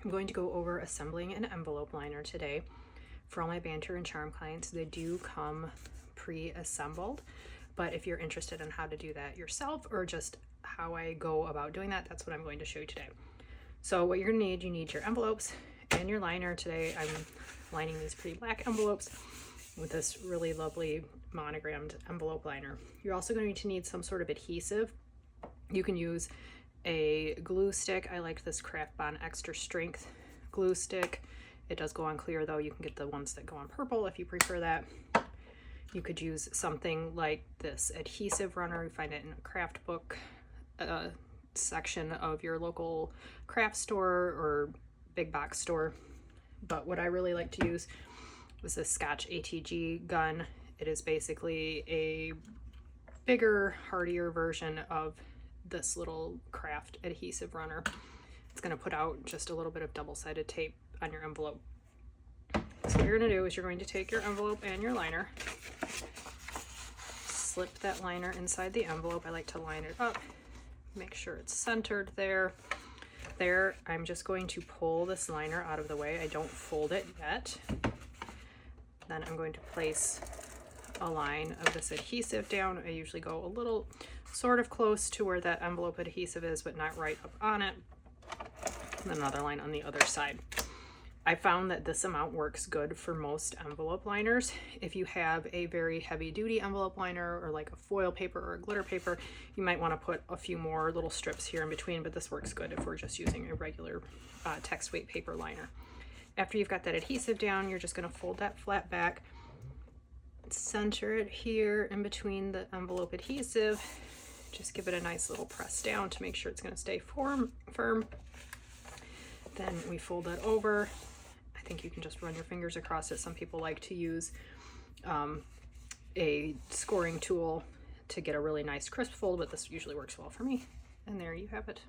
I'm going to go over assembling an envelope liner today. For all my Banter and Charm clients, they do come pre-assembled, but if you're interested in how to do that yourself or just how I go about doing that, that's what I'm going to show you today. So what you're gonna need, you need your envelopes and your liner. Today I'm lining these pretty black envelopes with this really lovely monogrammed envelope liner. You're also going to need some sort of adhesive. You can use a glue stick. I like this Craft Bond Extra Strength glue stick. It does go on clear though. You can get the ones that go on purple if you prefer that. You could use something like this adhesive runner. You find it in a craft book section of your local craft store or big box store. But what I really like to use is this Scotch ATG gun. It is basically a bigger, hardier version of this little craft adhesive runner. It's going to put out just a little bit of double-sided tape on your envelope. So what you're going to do is you're going to take your envelope and your liner, slip that liner inside the envelope. I like to line it up, make sure it's centered there. I'm just going to pull this liner out of the way. I don't fold it yet. Then I'm going to place a line of this adhesive down. I usually go a little sort of close to where that envelope adhesive is, but not right up on it. And then another line on the other side. I found that this amount works good for most envelope liners. If you have a very heavy duty envelope liner or like a foil paper or a glitter paper, you might want to put a few more little strips here in between, but this works good if we're just using a regular text weight paper liner. After you've got that adhesive down, you're just going to fold that flat back, center it here in between the envelope adhesive. Just give it a nice little press down to make sure it's going to stay firm. Then we fold it over. I think you can just run your fingers across it. Some people like to use a scoring tool to get a really nice crisp fold, but this usually works well for me. And there you have it.